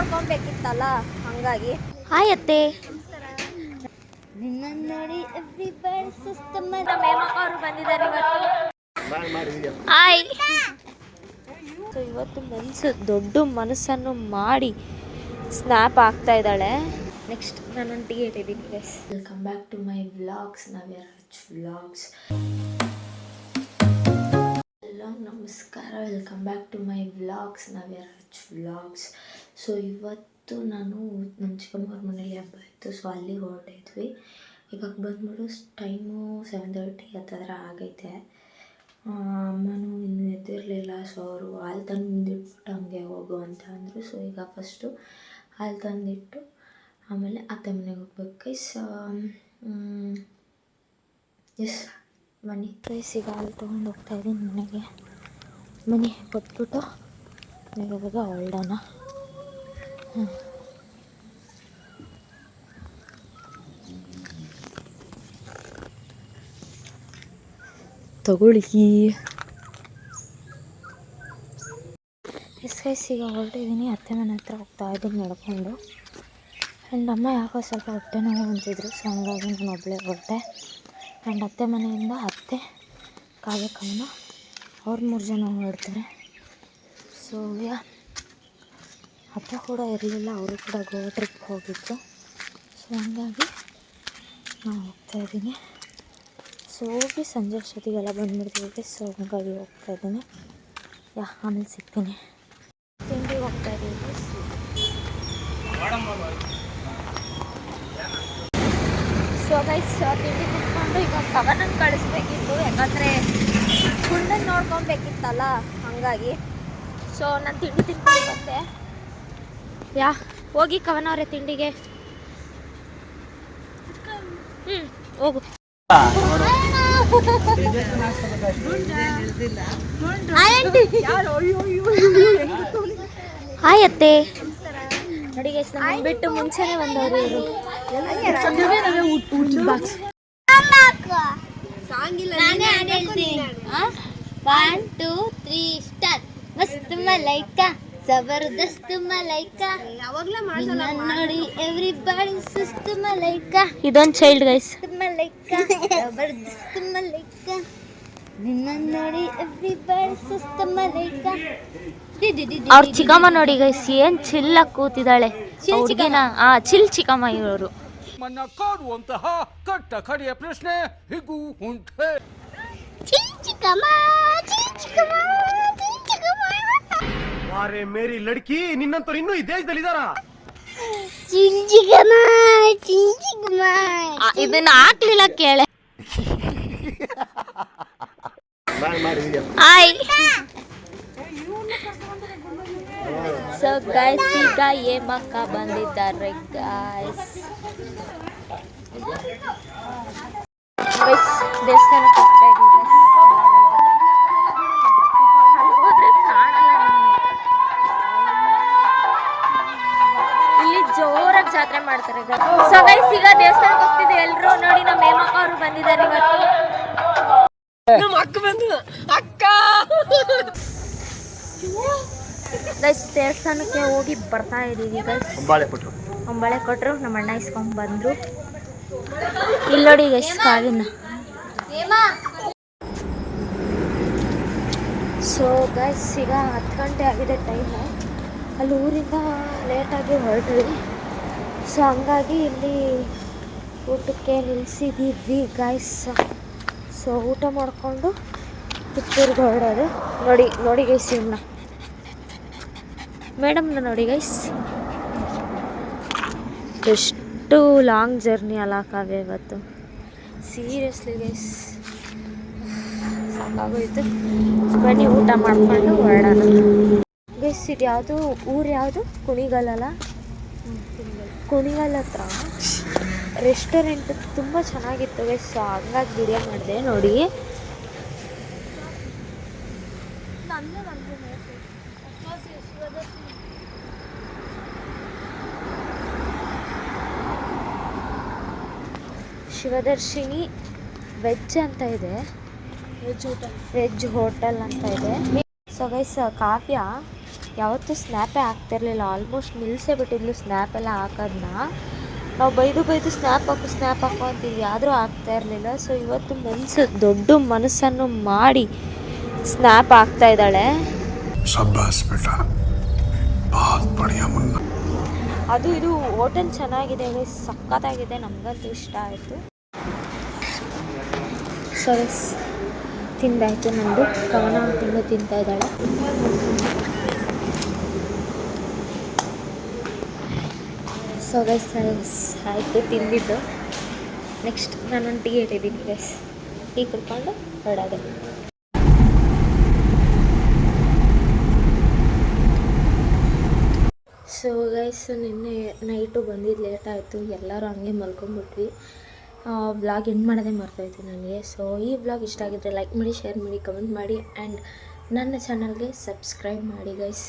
ನೋಡ್ಕೊಬೇಕಿತ್ತಲ್ಲ ಹಂಗಾಗಿ. ಹಾಯ್ ಅತ್ತೆ. ನಿನ್ನ ನೋಡಿ ಅವರು ಬಂದಿದ್ದಾರೆ ಇವತ್ತು. ಹಾಯ್. ಸೊ ಇವತ್ತು ದೊಡ್ಡ ಮನಸ್ಸನ್ನು ಮಾಡಿ ಸ್ನ್ಯಾಪ್ ಆಗ್ತಾ ಇದ್ದಾಳೆ. ನೆಕ್ಸ್ಟ್ ನಾನೊಂದು ಟೀ ಇಟ್ಟಿದ್ದೀನಿ guys. Welcome back to my vlogs, Navya Raj vlogs. Hello ನಮಸ್ಕಾರ, welcome back to my vlogs, Navya Raj vlogs. So ಇವತ್ತು ನಾನು ನಮ್ಮ ಚಿಕ್ಕಮ್ಮವ್ರ ಮನೇಲಿ ಹಬ್ಬ ಇತ್ತು, ಸೊ ಅಲ್ಲಿಗೆ ಹೊರಟಿದ್ವಿ. ಇವಾಗ ಬಂದ್ಬಿಟ್ಟು ಟೈಮು 7:30 ಹತ್ತಿರ ಆಗೈತೆ. ಅಮ್ಮನೂ ಇನ್ನೂ ಎದ್ದಿರಲಿಲ್ಲ, ಸೊ ಅವರು ಹಾಲು ತಂದಿಟ್ಬಿಟ್ಟು ಹಂಗೆ ಹೋಗು ಅಂತ ಅಂದರು. ಸೊ ಈಗ ಫಸ್ಟು ಹಾಲು ತಂದಿಟ್ಟು ಆಮೇಲೆ ಅತ್ತೆ ಮನೆಗೆ ಹೋಗ್ಬೇಕು ಗೈಸ್. ಎಸ್ ಬನ್ನಿ ಗೈಸ್, ಈಗ ಹಾಲು ತೊಗೊಂಡು ಹೋಗ್ತಾಯಿದ್ದೀನಿ ಮನೆಗೆ. ಮನೆ ಕೊಟ್ಬಿಟ್ಟು ಇವಾಗ ಹೊರಡೋಣ. ತಗೊಳ್ಳಿ. ಎಸ್ ಗೈಸ್, ಈಗ ಹೊರಟಿದ್ದೀನಿ, ಅತ್ತೆ ಮನೆ ಹತ್ರ ಹೋಗ್ತಾ ಇದ್ದೀನಿ ನಡ್ಕೊಂಡು. ಆ್ಯಂಡ್ ಅಮ್ಮ ಯಾಕೋ ಸ್ವಲ್ಪ ಹೊಟ್ಟೆ ನೋವು ಅಂತಿದ್ರು, ಸೊ ಹಂಗಾಗಿ ನಾನು ಒಬ್ಬಳೇ ಹೊರಟೆ. ಆ್ಯಂಡ್ ಅತ್ತೆ ಮನೆಯಿಂದ ಅತ್ತೆ, ಕಾವ್ಯಕ್ಕಮ್ಮ ಅವ್ರು 3 ಜನ ಹೊರಡ್ತಾರೆ. ಸೊ ಅಪ್ಪ ಕೂಡ ಇರಲಿಲ್ಲ, ಅವರು ಕೂಡ ಗೋವಾ ಟ್ರಿಪ್ ಹೋಗಿತ್ತು. ಸೊ ಹಂಗಾಗಿ ನಾನು ಹೋಗ್ತಾಯಿದ್ದೀನಿ. ಸೊ ಹೋಗಿ ಸಂಜೆ ಅಷ್ಟೊತ್ತಿಗೆಲ್ಲ ಬಂದುಬಿಡ್ತೀವಿ. ಸೊ ಹಂಗಾಗಿ ಹೋಗ್ತಾಯಿದ್ದೀನಿ. ಆಮೇಲೆ ಸಿಗ್ತೀನಿ. ತಿಂಡಿಗೆ ಹೋಗ್ತಾಯಿದ್ದೀವಿ. ಸೊ ಗೈಸ್, ತಿಂಡಿ ತಿಂದ್ಕೊಂಡು ಈಗ ಕವನನ್ನು ಕಳಿಸ್ಬೇಕಿತ್ತು, ಯಾಕಂದರೆ ಹುಣ್ಣನ್ನು ನೋಡ್ಕೊಬೇಕಿತ್ತಲ್ಲ ಹಂಗಾಗಿ. ಸೊ ನಾನು ತಿಂಡಿ ತಿಂದ್ಕೊಂಡು ಬಂದೆ. ಹೋಗಿ ಕವನವ್ರೆ ತಿಂಡಿಗೆ. ಹೋಗು. ಹಾಯ್ ಅತ್ತೆ. ನೋಡಿ ಗೈಸ್, ನಮ್ಮ ಬಿಟ್ಟು ಮುಂಚೆನೆ ಬಂದವರು ಇವರು. One two three start. ಮಸ್ತ್ ಮಲೈಕಾ, ಜಬರ್ದಸ್ತ್ ಮಲೈಕಾ, ನೋಡಿ ಎವ್ರಿಬಡಿ ಸುಸ್ತ್ ಮಲೈಕಾ. ಇದೊಂದು ಚೈಲ್ಡ್ ಗೈಸ್. ಮಲೈಕಾ, ಜಬರ್ದಸ್ತ್ ಮಲೈಕಾ, ನಿನ್ನ ನೋಡಿ ಎವ್ರಿಬಡಿ ಸುಸ್ತ್ ಮಲೈಕಾ. ಅವ್ರ ಚಿಕ್ಕಮ್ಮ ನೋಡಿ ಗೈಸ್, ಏನ್ ಚಿಲ್ಲಾಗಿ ಕೂತಿದ್ದಾಳೆ ಹುಡುಗಿನ. ಚಿಲ್ ಚಿಕ್ಕಮ್ಮ ಇವರು. ಕಾಡುವಂತಹ ಕಟ್ಟ ಕಡೆಯ ಪ್ರಶ್ನೆ ಹೀಗೂ ಉಂಟೆ. ಅರೆ ಮೇರಿ ಲಡ್ಕಿ, ನಿನ್ನಂತವ್ರು ಇನ್ನೂ ಈ ದೇಶದಲ್ಲಿ ಇದಾರ? ಇದನ್ನ ಹಾಕ್ಲಿಲ್ಲ ಕೇಳೆ. ಹಾಯ್. ಸೊ ಗೈಸ್, ಈಗ ಏಮಕ್ಕ ಬಂದಿದ್ದಾರೆ ಗೈಸ್. ದೇವಸ್ಥಾನಕ್ಕೆ ಹೋಗ್ತಾ ಇದ್ದೀವಿ. ಇಲ್ಲಿ ಜೋರಾಗಿ ಜಾತ್ರೆ ಮಾಡ್ತಾರೆ. ಸೊ ಗೈಸ್, ಈಗ ದೇವಸ್ಥಾನಕ್ಕೆ ಹೋಗ್ತಿದ್ದೆ ಎಲ್ಲರೂ. ನೋಡಿ ನಮ್ಮ ಹೇಮಕ್ಕ ಅವರು ಬಂದಿದ್ದಾರೆ ಇವತ್ತು. ಗೈಸ್, ದೇವಸ್ಥಾನಕ್ಕೆ ಹೋಗಿ ಬರ್ತಾ ಇದ್ದೀವಿ ಗೈಸ್. ಅಂಬಾಳೆ ಕೊಟ್ಟರು, ನಮ್ಮ ಅಣ್ಣ ಇಸ್ಕೊಂಡ್ ಬಂದ್ರು. ಇಲ್ಲಿ ನೋಡಿ ಗೈಸ್ ಕಾವಿನ. ಸೊ ಗೈಸ್, ಈಗ 10 ಗಂಟೆ ಆಗಿದೆ ಟೈಮು. ಅಲ್ಲಿ ಊರಿಂದ ಲೇಟಾಗಿ ಹೊರಟ್ವಿ. ಸೊ ಹಂಗಾಗಿ ಇಲ್ಲಿ ಊಟಕ್ಕೆ ನಿಲ್ಲಿಸಿದ್ದೀವಿ ಗೈಸ್. ಸೊ ಊಟ ಮಾಡಿಕೊಂಡು ಪುತ್ತೂರಿಗೆ ಹೊರಡೋದು. ನೋಡಿ ಗೈಸ್, ಇವನ್ನ ಮೇಡಮ್ನ ನೋಡಿ ಗೈಸ್. ಎಷ್ಟು ಲಾಂಗ್ ಜರ್ನಿ ಅಲ್ಲ ಕಾವ್ಯ ಇವತ್ತು. ಸೀರಿಯಸ್ಲಿ ಗೈಸ್ ಸಾಕಾಗೋಯ್ತು. ಬನ್ನಿ ಊಟ ಮಾಡಿಕೊಂಡು ಹೊರಡೋಣ ಗೈಸ್. ಇದು ಯಾವುದು ಊರು, ಯಾವುದು? ಕುಣಿಗಲ್ ಹತ್ರ ರೆಸ್ಟೋರೆಂಟ್ ತುಂಬ ಚೆನ್ನಾಗಿತ್ತು ಗೈಸ್. ಸೊ ಹಂಗಾಗಿ ವಿಡಿಯೋ ಮಾಡಿದೆ. ನೋಡಿ ಶಿವದರ್ಶಿನಿ ವೆಜ್ ಅಂತ ಇದೆ, ವೆಜ್ ಹೋಟೆಲ್ ಅಂತ ಇದೆ. ಸೊ ಗೈಸ್, ಕಾವ್ಯ ಯಾವತ್ತೂ ಸ್ನ್ಯಾಪೇ ಹಾಕ್ತಿರ್ಲಿಲ್ಲ, ಆಲ್ಮೋಸ್ಟ್ ನಿಲ್ಲಿಸೇ ಬಿಟ್ಟಿದ್ಲು ಸ್ನ್ಯಾಪ್ ಎಲ್ಲ ಹಾಕೋದನ್ನ. ನಾವು ಬೈದು ಸ್ನ್ಯಾಪ್ ಹಾಕು ಅಂತೀವಿ, ಆದರೂ ಆಗ್ತಾ ಇರಲಿಲ್ಲ. ಸೊ ಇವತ್ತು ದೊಡ್ಡ ಮನಸ್ಸನ್ನು ಮಾಡಿ ಸ್ನ್ಯಾಪ್ ಹಾಕ್ತಾ ಇದ್ದಾಳೆ. ಅದು ಇದು ಹೋಟೆಲ್ ಚೆನ್ನಾಗಿದೆ, ಸಖತ್ತಾಗಿದೆ, ನಮಗಂತೂ ಇಷ್ಟ ಆಯಿತು. ಸೊ ತಿಂದಾಯಿತು ನಂದು, ಕವನ ಇನ್ನೂ ತಿಂತಾ ಇದ್ದಾಳೆ. ಸೊ ಆಯಿತು ತಿಂದಿದ್ದು. ನೆಕ್ಸ್ಟ್ ನಾನೊಂದು ಟೀ ಇಟ್ಟಿದ್ದೀನಿ ಗೈಸ್, ಟೀ ಕುಡ್ಕೊಂಡು ಹೊರಡೋದು. ಸೊ ಗೈಸ್ ನಿನ್ನೆ ನೈಟು ಬಂದಿದ್ದು ಲೇಟ್ ಆಯಿತು, ಎಲ್ಲರೂ ಹಂಗೆ ಮಲ್ಕೊಂಡ್ಬಿಟ್ವಿ. ವ್ಲಾಗ್ ಎಂಡ್ ಮಾಡೋದೇ ಮರ್ತೋಯ್ತು ನನಗೆ. ಸೊ ಈ ವ್ಲಾಗ್ ಇಷ್ಟ ಆಗಿದ್ರೆ ಲೈಕ್ ಮಾಡಿ, ಶೇರ್ ಮಾಡಿ, ಕಮೆಂಟ್ ಮಾಡಿ ಆ್ಯಂಡ್ ನನ್ನ ಚಾನಲ್ಗೆ ಸಬ್ಸ್ಕ್ರೈಬ್ ಮಾಡಿ ಗೈಸ್.